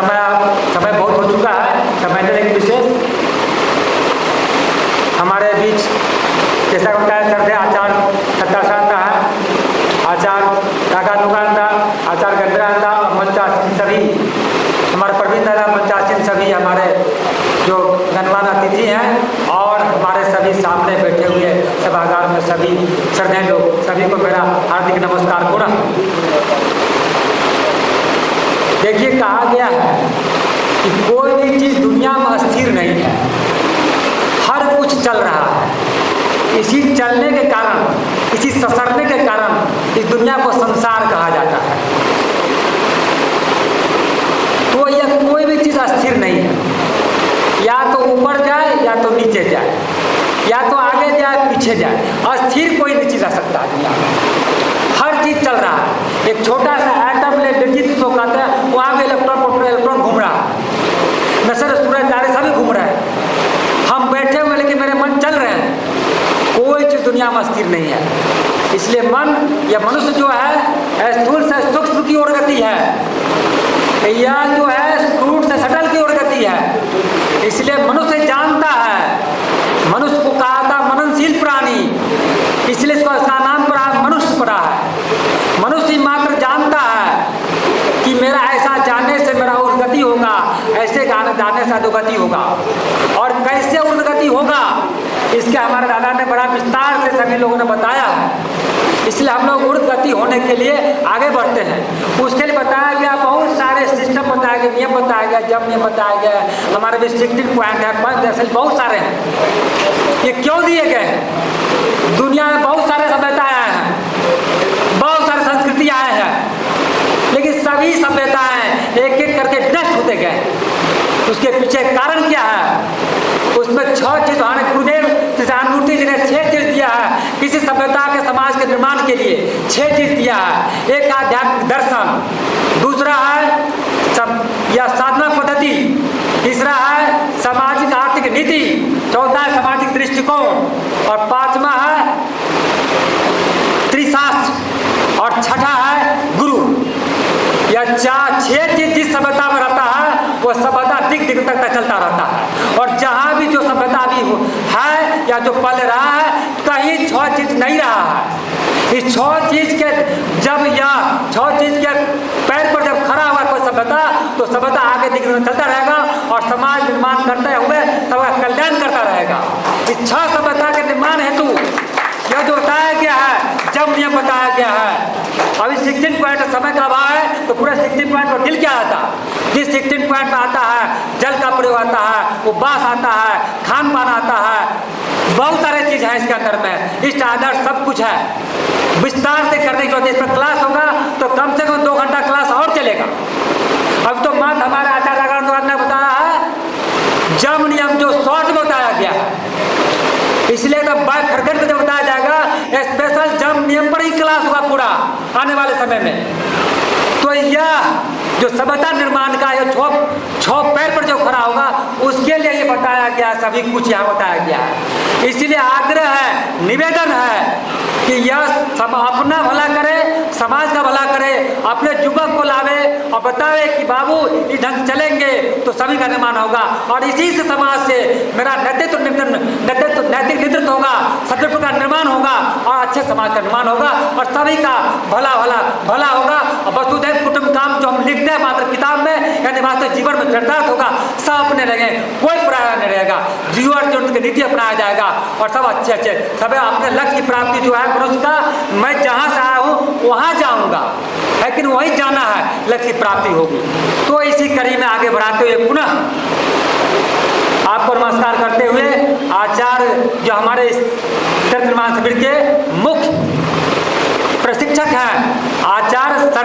समय बहुत हो चुका है। समय देने की विशेष हमारे बीच जैसा बताया श्रद्धेय आचार्य सत्ताशांता है, आचार्य काका दुकानदा, आचार्य गंधरानंदा, मंचासीन सभी हमारे प्रवीण दादा, मंचासीन सभी हमारे जो गणमान्य अतिथि हैं और हमारे सभी सामने बैठे हुए सभागार में सभी श्रद्धेय लोग, सभी को मेरा हार्दिक नमस्कार पूर्ण। देखिए, कहा गया है कि कोई भी चीज़ दुनिया में अस्थिर नहीं है, हर कुछ चल रहा है। इसी चलने के कारण, इसी ससरने के कारण इस दुनिया को संसार कहा जाता है। तो यह कोई भी चीज़ अस्थिर नहीं है, या तो ऊपर जाए या तो नीचे जाए, या तो आगे जाए पीछे जाए, अस्थिर कोई नहीं चीज़ आ सकता है दुनिया में। हर चीज़ चल रहा है। एक छोटा सा एटम ले लीजिए जिसको कहते हैं, वहाँ भी इलेक्ट्रॉन घूम रहा है, नसर सूरज तारे सभी घूम रहे हैं। हम बैठे हुए लेकिन मेरे मन चल रहे हैं। कोई चीज़ दुनिया में अस्थिर नहीं है। इसलिए मन या मनुष्य जो है स्थूल से सूक्ष्म की ओर गति है, या जो है स्थूल से सटल की ओर गति है। इसलिए मनुष्य जानता है, मनुष्य को कहा था मननशील प्राणी, इसलिए इसका नाम पड़ा मनुष्य पड़ा है। मनुष्य मात्र जानता है कि मेरा ऐसा जानने से मेरा उन्नति होगा, ऐसे जानने से अधोगति होगा। और कैसे उन्नति होगा इसके हमारे दादा ने बड़ा विस्तार से सभी लोगों ने बताया है। इसलिए हम लोग उन्नति होने के लिए आगे बढ़ते हैं। उसके लिए बताया गया, बहुत सारे सिस्टम बताया गया, नियम बताया गया, जब नियम बताया गया, हमारे रिस्ट्रिक्टिव पॉइंट है, बहुत सारे हैं। ये क्यों दिए गए हैं? दुनिया में बहुत सारे सभ्यताएं आए हैं, बहुत सारे संस्कृति आए हैं, लेकिन सभी सभ्यताएं एक एक करके नष्ट होते गए। उसके पीछे कारण क्या है? उसमें 6 चीज हमारे गुरुदेव मूर्ति जी ने 6 चीज दिया है किसी सभ्यता के समाज के निर्माण के लिए। 6 चीज दिया है। एक आध्यात्मिक दर्शन, दूसरा है या साधना पद्धति, तीसरा है सामाजिक आर्थिक नीति, चौथा है सामाजिक दृष्टिकोण, और 5वां है त्रिशास्त्र, और छठा है गुरु। यह 6 चीज जिस सभ्यता में रहता है वो सभ्यता दिग दिग तक चलता रहता है। और जहाँ भी जो सभ्यता भी है या जो पल रहा है, कहीं 6 चीज नहीं रहा है। इस 6 चीज के जब या 6 चीज के पैर पर जब खड़ा हुआ कोई सभ्यता, तो सभ्यता आगे दिग दिग चलता रहेगा और समाज निर्माण करते हुए सबका कल्याण करता रहेगा। इस 6 सभ्यता के निर्माण हेतु यह जो बताया गया है, जब नियम बताया गया है। अभी 16 पॉइंट समय का अभाव है, तो पूरे 16 पॉइंट पर दिल क्या आता है? जिस 16 पॉइंट में आता है, जल का प्रयोग आता है, उपवास आता है, खान पान आता है, बहुत सारे चीज़ है इसके अंदर में, इष्ट आदर्श सब कुछ है। विस्तार से करने की जरूरत है। इस पर क्लास होगा तो कम से कम 2 घंटा क्लास और चलेगा। अब तो मात्र हमारे आचार्य ने बताया है जब नियम जो शॉर्ट में बताया गया है, इसलिए तो बाय फरगट में जो बताया जाएगा, स्पेशल जम नियम पर ही क्लास होगा पूरा आने वाले समय में। तो यह जो सभ्यता निर्माण का ये 6 पैर पर जो खड़ा होगा, उसके लिए ये बताया गया, सभी कुछ यहाँ बताया गया है। इसलिए आग्रह है, निवेदन है कि यह सब अपना भला करे, समाज का भला करे, अपने युवक को लावे और बतावे कि बाबू इस ढंग चलेंगे तो सभी का निर्माण होगा। और इसी से समाज से मेरा नैतिक नेतृत्व होगा, सदगुण का निर्माण होगा और अच्छे समाज का निर्माण होगा और सभी का भला होगा। और वसुधैव कुटुंबकम जो हम लिखते हैं मात्र किताब में, यानी वास्तव जीवन में चरितार्थ होगा। सब अपने लगे, कोई पराया नहीं रहेगा, जीवन जो उनकी नीति अपनाया जाएगा और सब अच्छे सब अपने लक्ष्य की प्राप्ति जो है मनुष्य का, मैं जहाँ से आया हूँ वहाँ जाऊँगा, लेकिन वहीं जाना है, लक्ष्य की प्राप्ति होगी। तो इसी कड़ी में आगे बढ़ाते हुए पुनः आपको नमस्कार करते हुए आचार्य जो हमारे चरित्र निर्माण शिविर के मुख्य प्रशिक्षक हैं, आचार्य श्रद्धेय